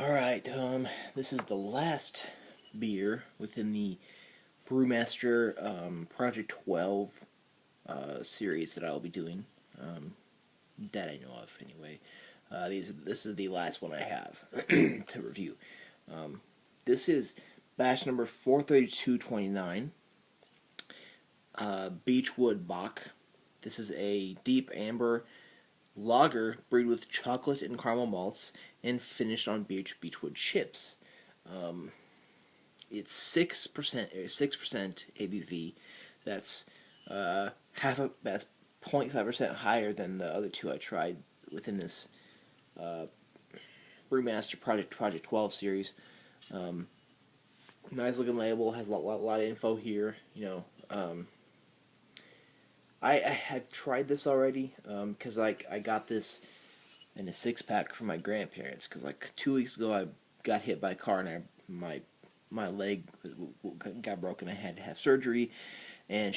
Alright, this is the last beer within the Brewmaster Project 12 series that I'll be doing. That I know of, anyway. This is the last one I have to review. This is batch number 43229, Beechwood Bock. This is a deep amber lager brewed with chocolate and caramel malts and finished on beechwood chips. It's 6% ABV. That's that's 0.5% higher than the other two I tried within this Brewmaster Project 12 series. Nice looking label, has a lot of info here. I had tried this already because I got this in a 6-pack from my grandparents, because like 2 weeks ago I got hit by a car and my leg got broken. I had to have surgery, and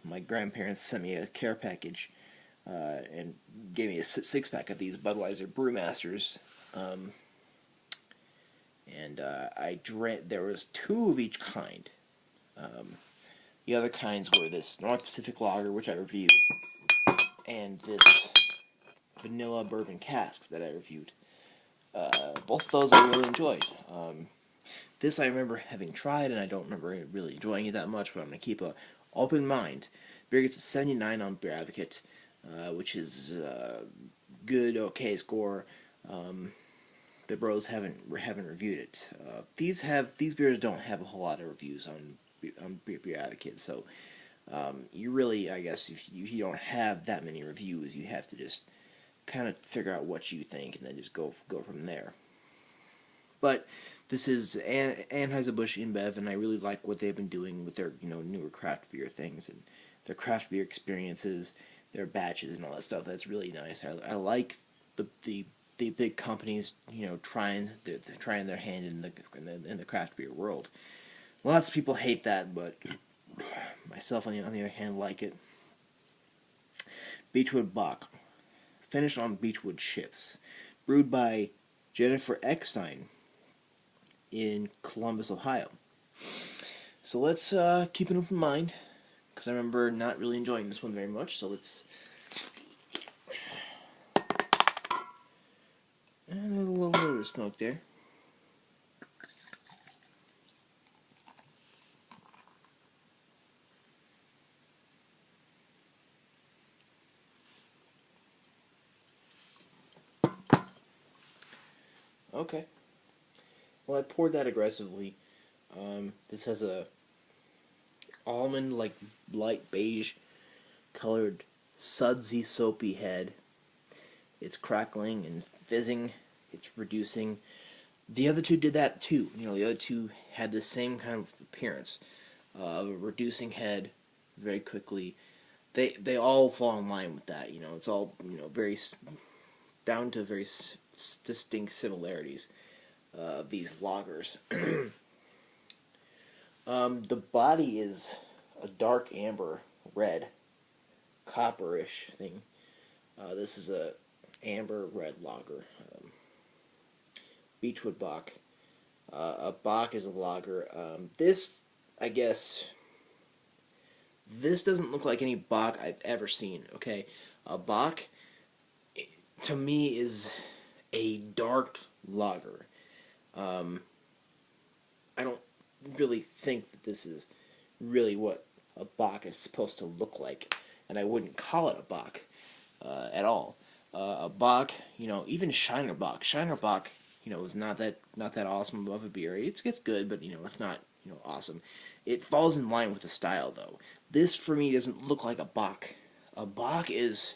my grandparents sent me a care package and gave me a 6-pack of these Budweiser Brewmasters. I drank. There was 2 of each kind. The other kinds were this North Pacific Lager, which I reviewed, and this vanilla bourbon cask that I reviewed. Both of those I really enjoyed. This I remember having tried, and I don't remember really enjoying it that much, but I'm going to keep an open mind. Beer gets a 79 on Beer Advocate, which is good, okay score. The bros haven't reviewed it. These beers don't have a whole lot of reviews on Beer Advocate, so you really, I guess, if you don't have that many reviews, you have to just kind of figure out what you think and then just go from there. But this is Anheuser-Busch InBev, and I really like what they've been doing with their newer craft beer things and their craft beer experiences, their batches and all that stuff. That's really nice. I like the big companies trying their hand in the craft beer world. Lots of people hate that, but myself, on the other hand, like it. Beechwood Bock, finished on beechwood chips, brewed by Jennifer Eckstein in Columbus, Ohio. So let's keep an open mind, because I remember not really enjoying this one very much. So let's. And a little bit of smoke there. Okay. Well, I poured that aggressively. This has a almond, like light beige colored, sudsy, soapy head. It's crackling and fizzing. It's reducing. The other two did that too. The other two had the same kind of appearance of a reducing head very quickly. They all fall in line with that. It's all very down to very distinct similarities of these lagers. The body is a dark amber red, copperish thing. This is a amber red lager. Beechwood Bock. A Bock is a lager. This, I guess, this doesn't look like any Bock I've ever seen. Okay, a Bock, to me, is a dark lager. I don't really think that this is really what a Bock is supposed to look like, and I wouldn't call it a Bock at all. A Bock, even Shiner Bock. Shiner Bock, is not that awesome of a beer. It's good, but it's not awesome. It falls in line with the style, though. This, for me, doesn't look like a Bock. A Bock is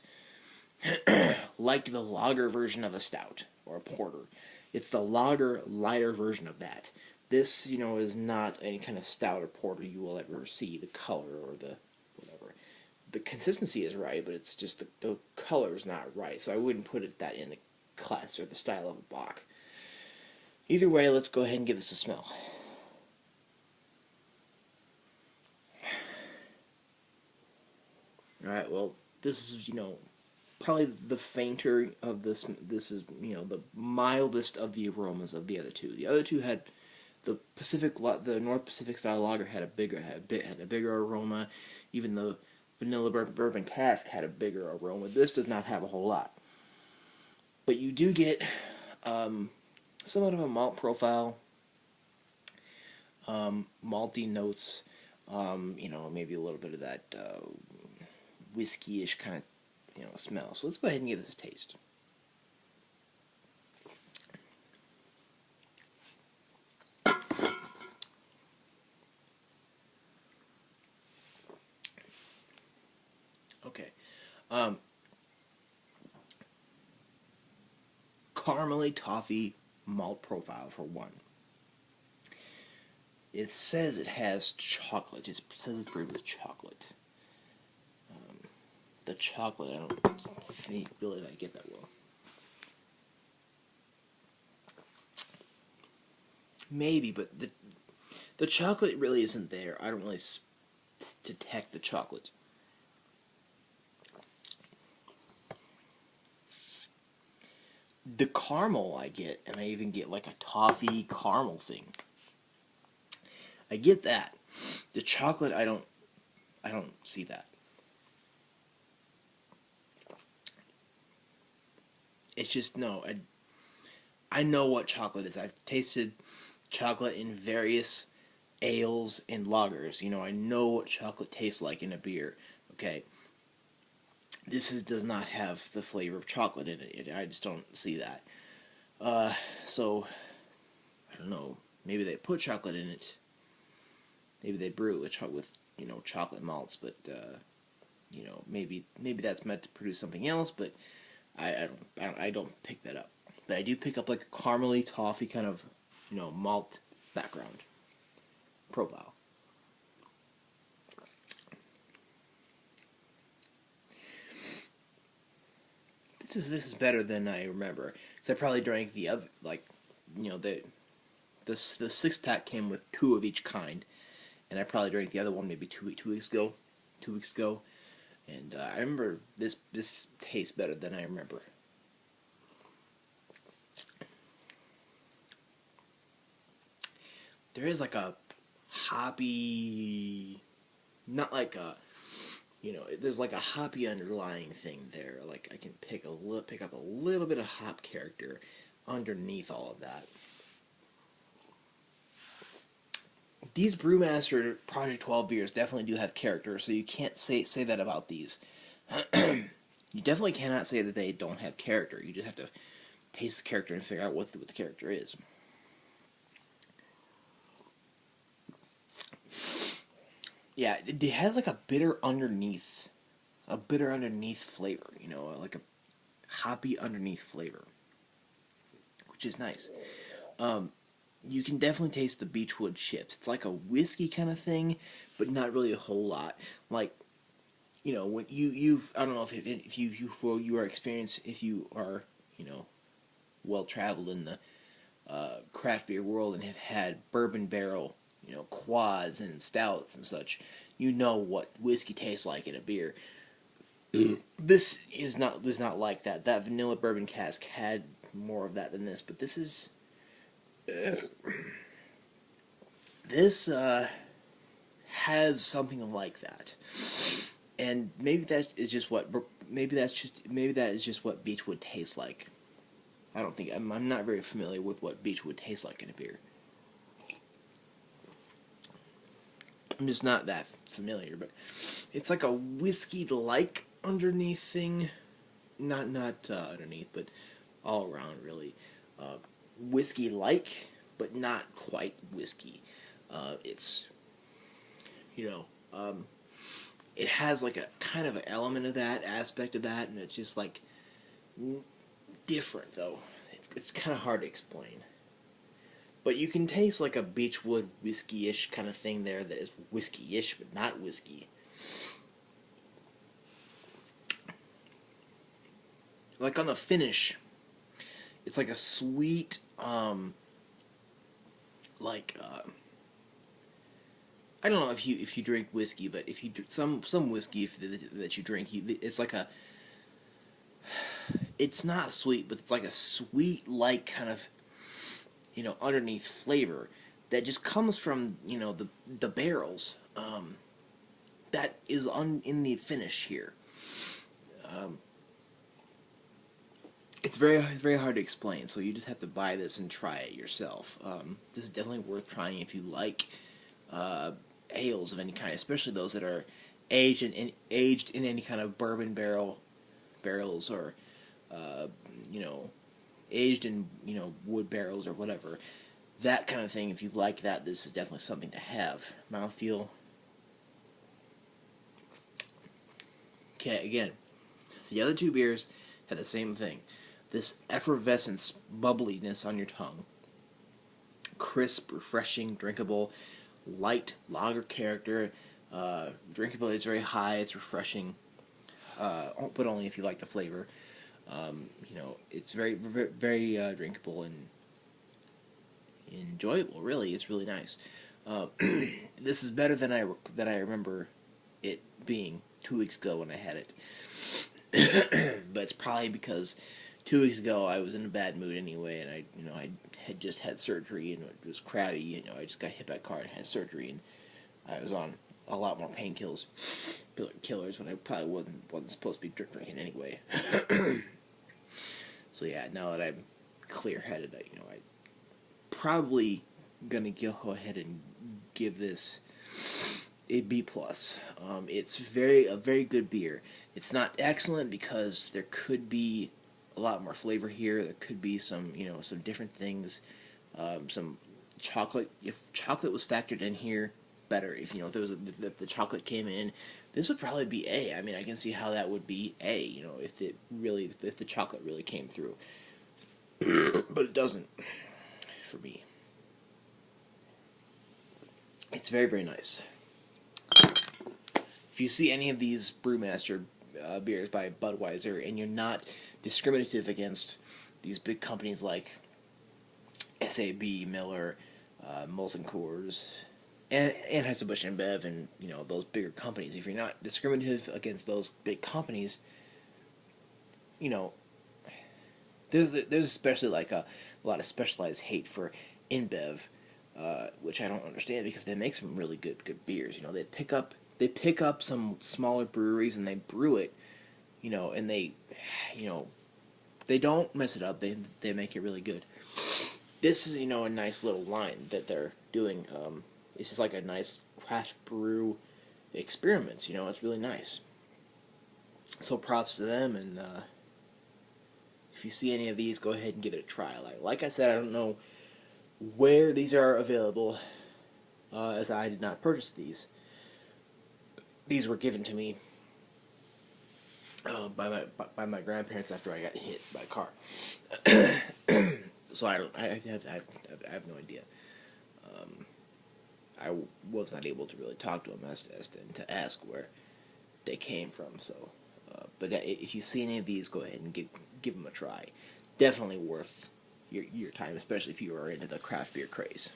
like the lager version of a stout or a porter. It's the lager, lighter version of that. This, is not any kind of stout or porter you will ever see. The color or the whatever. The consistency is right, but it's just the color is not right. So I wouldn't put that in the class or the style of a Bock. Either way, let's go ahead and give this a smell. Alright, well, this is, probably the fainter of this. This is, the mildest of the aromas of the other two. The other two had the North Pacific style lager had a bigger aroma. Even the vanilla bourbon cask had a bigger aroma. This does not have a whole lot, but you do get somewhat of a malt profile, malty notes. Maybe a little bit of that whiskey-ish kind of smell. So let's go ahead and give this a taste. Okay. Caramely toffee malt profile for one. It says it has chocolate. It says it's brewed with chocolate. The chocolate, I don't think really I get that well. Maybe, but the chocolate really isn't there. I don't really detect the chocolate. The caramel I get, and I even get like a toffee caramel thing. I get that. The chocolate, I don't see that. It's just, no, I know what chocolate is. I've tasted chocolate in various ales and lagers. I know what chocolate tastes like in a beer. Okay. This does not have the flavor of chocolate in it. I just don't see that. So, I don't know. Maybe they put chocolate in it. Maybe they brew it with chocolate malts, but maybe that's meant to produce something else. But I don't pick that up. But I do pick up like a caramely toffee kind of malt background profile. This is better than I remember. So I probably drank the other, the 6-pack came with 2 of each kind, and I probably drank the other one maybe 2 weeks ago, and I remember this tastes better than I remember. There is like a hoppy, not like a, there's like a hoppy underlying thing there. Like I can pick up a little bit of hop character underneath all of that. These Brewmaster Project 12 beers definitely do have character, so you can't say that about these. You definitely cannot say that they don't have character. You just have to taste the character and figure out what the character is. Yeah, it has like a bitter underneath flavor, like a hoppy underneath flavor, which is nice. You can definitely taste the Beechwood chips. It's like a whiskey kind of thing, but not really a whole lot. Like, when you've I don't know if you are experienced, if you are well traveled in the craft beer world and have had bourbon barrel quads and stouts and such, what whiskey tastes like in a beer. This is not like that. That vanilla bourbon cask had more of that than this, but this is this has something like that, and maybe that is just what Beechwood tastes like. I don't think I'm not very familiar with what Beechwood tastes like in a beer. I'm just not that familiar, but it's like a whiskey-like underneath thing, not underneath, but all around really. Whiskey-like, but not quite whiskey. It's it has like a kind of an element of that aspect of that, and it's just like different though. It's kind of hard to explain. But you can taste like a Beechwood whiskey-ish kind of thing there that is whiskey-ish, but not whiskey. Like on the finish, it's like a sweet, I don't know if you drink whiskey, but if you some whiskey that you drink, it's like a it's not sweet, but it's like a sweet-like kind of, underneath flavor that just comes from, the barrels. That is in the finish here. It's very, very hard to explain, so you just have to buy this and try it yourself. This is definitely worth trying if you like ales of any kind, especially those that are aged in any kind of bourbon barrels, or aged in wood barrels or whatever. That kind of thing. If you like that, this is definitely something to have. Mouthfeel. Okay, again, the other two beers had the same thing. This effervescence, bubbliness on your tongue. Crisp, refreshing, drinkable, light lager character. Drinkability is very high. It's refreshing, but only if you like the flavor. It's very, very, very drinkable and enjoyable. Really, it's really nice. This is better than I remember it being 2 weeks ago when I had it. But it's probably because 2 weeks ago I was in a bad mood anyway, and I had just had surgery, and it was crabby. I just got hit by a car and had surgery, and I was on a lot more painkillers when I probably wasn't supposed to be drinking anyway. So yeah, now that I'm clear-headed, I probably gonna go ahead and give this a B+. It's a very good beer. It's not excellent because there could be a lot more flavor here. There could be some different things. Some chocolate. If chocolate was factored in here, better. If if the chocolate came in, this would probably be A. I mean, I can see how that would be A. If the chocolate really came through, but it doesn't for me. It's very, very nice. If you see any of these Brewmaster beers by Budweiser, and you're not discriminative against these big companies like SAB, Miller, Molson Coors, and Anheuser-Busch InBev, and those bigger companies, if you're not discriminative against those big companies, there's especially like a lot of specialized hate for InBev, which I don't understand because they make some really good beers. They pick up some smaller breweries and they brew it, and they don't mess it up. They make it really good. This is a nice little line that they're doing. It's just like a nice craft brew experiments. It's really nice. So props to them, and if you see any of these, go ahead and give it a try. Like I said, I don't know where these are available, as I did not purchase these. These were given to me by my grandparents after I got hit by a car. So I have no idea. I was not able to really talk to them as to ask where they came from. So, but if you see any of these, go ahead and give them a try. Definitely worth your time, especially if you are into the craft beer craze.